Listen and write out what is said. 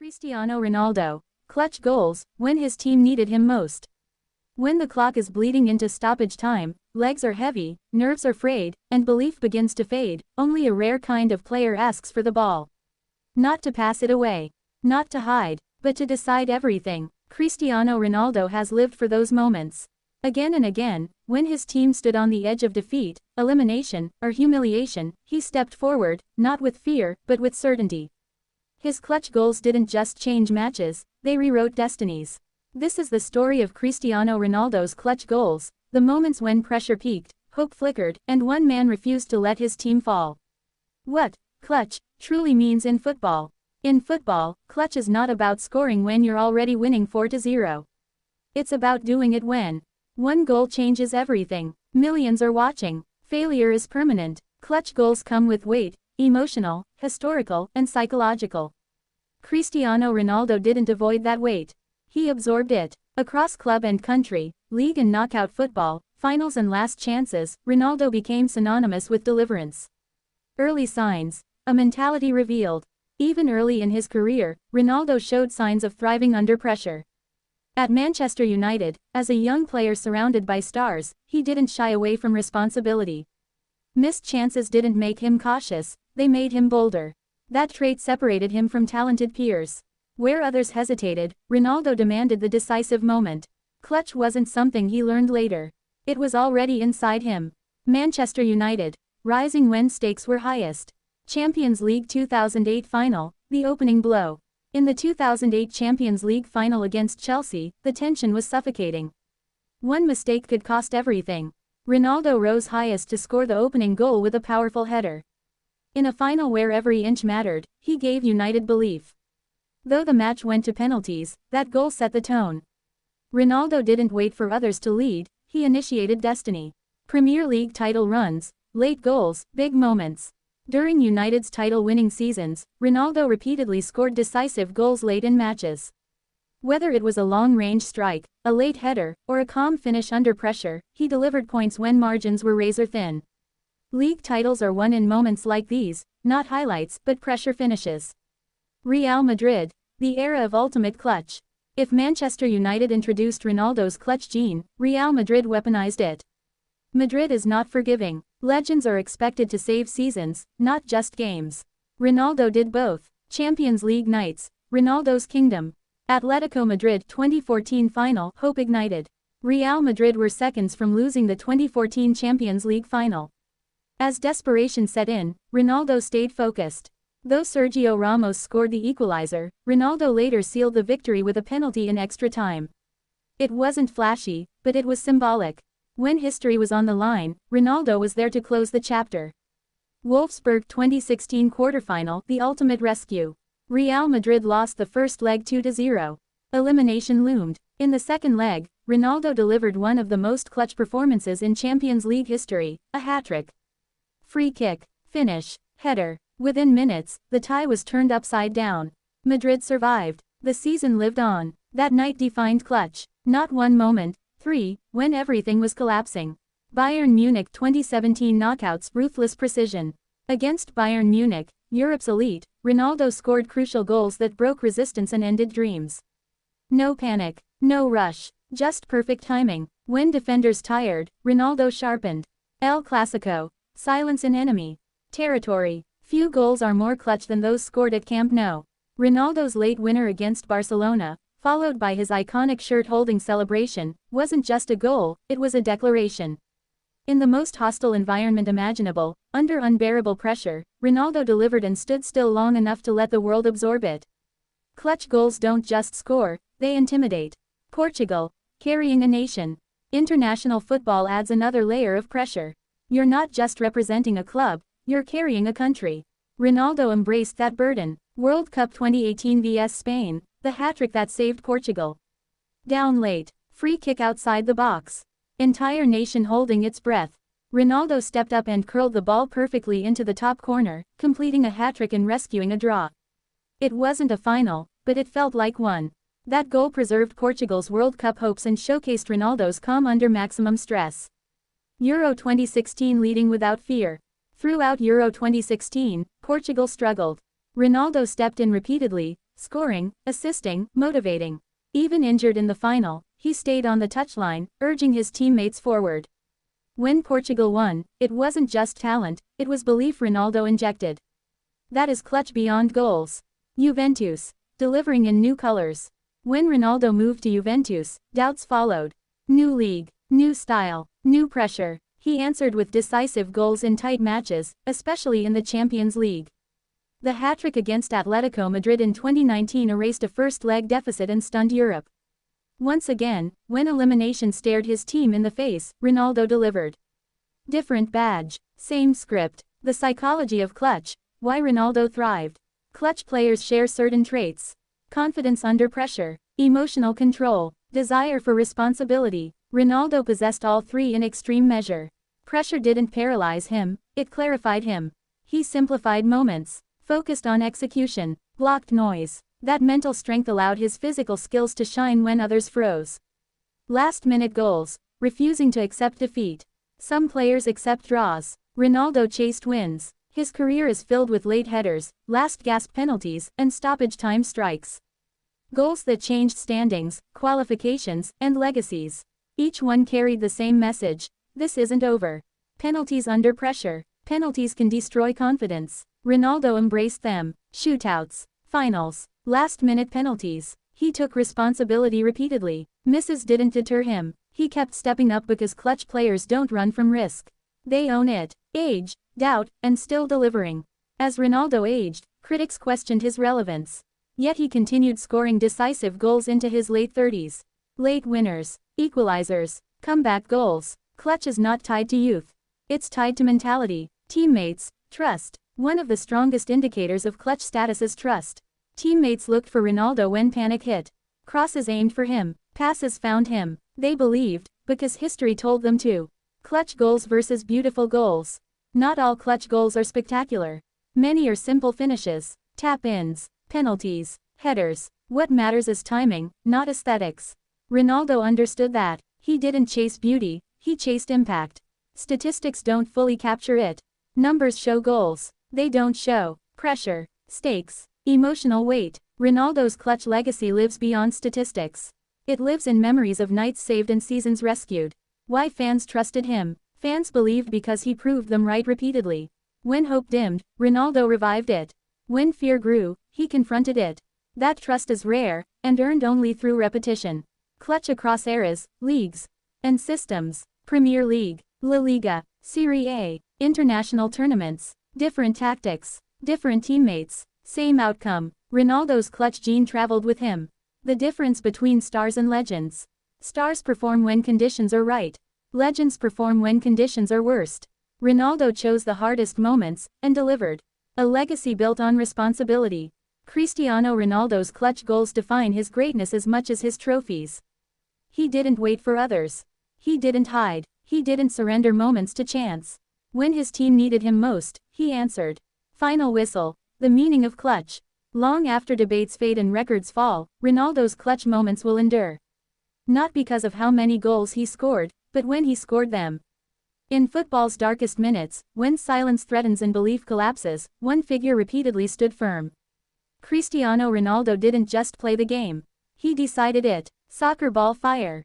Cristiano Ronaldo. Clutch goals, when his team needed him most. When the clock is bleeding into stoppage time, legs are heavy, nerves are frayed, and belief begins to fade, only a rare kind of player asks for the ball. Not to pass it away. Not to hide, but to decide everything. Cristiano Ronaldo has lived for those moments. Again and again, when his team stood on the edge of defeat, elimination, or humiliation, he stepped forward, not with fear, but with certainty. His clutch goals didn't just change matches, they rewrote destinies. This is the story of Cristiano Ronaldo's clutch goals, the moments when pressure peaked, hope flickered, and one man refused to let his team fall. What clutch truly means in football. In football, clutch is not about scoring when you're already winning 4-0. It's about doing it when one goal changes everything. Millions are watching. Failure is permanent. Clutch goals come with weight, emotional, historical, and psychological. Cristiano Ronaldo didn't avoid that weight. He absorbed it. Across club and country, league and knockout football, finals and last chances, Ronaldo became synonymous with deliverance. Early signs. A mentality revealed. Even early in his career, Ronaldo showed signs of thriving under pressure. At Manchester United, as a young player surrounded by stars, he didn't shy away from responsibility. Missed chances didn't make him cautious, they made him bolder. That trait separated him from talented peers. Where others hesitated, Ronaldo demanded the decisive moment. Clutch wasn't something he learned later. It was already inside him. Manchester United. Rising when stakes were highest. Champions League 2008 final, the opening blow. In the 2008 Champions League final against Chelsea, the tension was suffocating. One mistake could cost everything. Ronaldo rose highest to score the opening goal with a powerful header. In a final where every inch mattered, he gave United belief. Though the match went to penalties, that goal set the tone. Ronaldo didn't wait for others to lead, he initiated destiny. Premier League title runs, late goals, big moments. During United's title-winning seasons, Ronaldo repeatedly scored decisive goals late in matches. Whether it was a long-range strike, a late header, or a calm finish under pressure, he delivered points when margins were razor-thin. League titles are won in moments like these, not highlights, but pressure finishes. Real Madrid, the era of ultimate clutch. If Manchester United introduced Ronaldo's clutch gene, Real Madrid weaponized it. Madrid is not forgiving. Legends are expected to save seasons, not just games. Ronaldo did both. Champions League nights, Ronaldo's kingdom. Atletico Madrid 2014 final, hope ignited. Real Madrid were seconds from losing the 2014 Champions League final. As desperation set in, Ronaldo stayed focused. Though Sergio Ramos scored the equalizer, Ronaldo later sealed the victory with a penalty in extra time. It wasn't flashy, but it was symbolic. When history was on the line, Ronaldo was there to close the chapter. Wolfsburg 2016 quarterfinal, the ultimate rescue. Real Madrid lost the first leg 2-0. Elimination loomed. In the second leg, Ronaldo delivered one of the most clutch performances in Champions League history, a hat-trick. Free kick, finish, header. Within minutes, the tie was turned upside down. Madrid survived. The season lived on. That night defined clutch. Not one moment, 3, when everything was collapsing. Bayern Munich 2017 knockouts, ruthless precision. Against Bayern Munich, Europe's elite, Ronaldo scored crucial goals that broke resistance and ended dreams. No panic, no rush, just perfect timing. When defenders tired, Ronaldo sharpened. El Clasico. Silence in enemy territory. Few goals are more clutch than those scored at Camp Nou. Ronaldo's late winner against Barcelona, followed by his iconic shirt-holding celebration, wasn't just a goal, it was a declaration. In the most hostile environment imaginable, under unbearable pressure, Ronaldo delivered and stood still long enough to let the world absorb it. Clutch goals don't just score, they intimidate. Portugal, carrying a nation. International football adds another layer of pressure. You're not just representing a club, you're carrying a country. Ronaldo embraced that burden. World Cup 2018 vs Spain, the hat-trick that saved Portugal. Down late, free kick outside the box. Entire nation holding its breath. Ronaldo stepped up and curled the ball perfectly into the top corner, completing a hat-trick and rescuing a draw. It wasn't a final, but it felt like one. That goal preserved Portugal's World Cup hopes and showcased Ronaldo's calm under maximum stress. Euro 2016 leading without fear. Throughout Euro 2016, Portugal struggled. Ronaldo stepped in repeatedly, scoring, assisting, motivating. Even injured in the final, he stayed on the touchline, urging his teammates forward. When Portugal won, it wasn't just talent, it was belief Ronaldo injected. That is clutch beyond goals. Juventus, delivering in new colors. When Ronaldo moved to Juventus, doubts followed. New league, new style, new pressure. He answered with decisive goals in tight matches, especially in the Champions League. The hat-trick against Atletico Madrid in 2019 erased a first-leg deficit and stunned Europe. Once again, when elimination stared his team in the face, Ronaldo delivered. Different badge, same script. The psychology of clutch. Why Ronaldo thrived. Clutch players share certain traits. Confidence under pressure, emotional control, desire for responsibility. Ronaldo possessed all three in extreme measure. Pressure didn't paralyze him, it clarified him. He simplified moments, focused on execution, blocked noise. That mental strength allowed his physical skills to shine when others froze. Last-minute goals, refusing to accept defeat. Some players accept draws. Ronaldo chased wins. His career is filled with late headers, last-gasp penalties, and stoppage-time strikes. Goals that changed standings, qualifications, and legacies. Each one carried the same message: this isn't over. Penalties under pressure. Penalties can destroy confidence. Ronaldo embraced them. Shootouts, finals, last-minute penalties. He took responsibility repeatedly. Misses didn't deter him. He kept stepping up because clutch players don't run from risk. They own it. Age, doubt, and still delivering. As Ronaldo aged, critics questioned his relevance. Yet he continued scoring decisive goals into his late 30s. Late winners, equalizers, comeback goals. Clutch is not tied to youth. It's tied to mentality, teammates, trust. One of the strongest indicators of clutch status is trust. Teammates looked for Ronaldo when panic hit. Crosses aimed for him, passes found him. They believed, because history told them to. Clutch goals versus beautiful goals. Not all clutch goals are spectacular. Many are simple finishes, tap-ins, penalties, headers. What matters is timing, not aesthetics. Ronaldo understood that. He didn't chase beauty, he chased impact. Statistics don't fully capture it. Numbers show goals. They don't show pressure, stakes, emotional weight. Ronaldo's clutch legacy lives beyond statistics. It lives in memories of nights saved and seasons rescued. Why fans trusted him? Fans believed because he proved them right repeatedly. When hope dimmed, Ronaldo revived it. When fear grew, he confronted it. That trust is rare, and earned only through repetition. Clutch across eras, leagues, and systems. Premier League, La Liga, Serie A, international tournaments. Different tactics, different teammates, same outcome. Ronaldo's clutch gene traveled with him. The difference between stars and legends. Stars perform when conditions are right. Legends perform when conditions are worst. Ronaldo chose the hardest moments, and delivered. A legacy built on responsibility. Cristiano Ronaldo's clutch goals define his greatness as much as his trophies. He didn't wait for others. He didn't hide. He didn't surrender moments to chance. When his team needed him most, he answered. Final whistle. The meaning of clutch. Long after debates fade and records fall, Ronaldo's clutch moments will endure. Not because of how many goals he scored, but when he scored them. In football's darkest minutes, when silence threatens and belief collapses, one figure repeatedly stood firm. Cristiano Ronaldo didn't just play the game. He decided it. Soccer ball fire.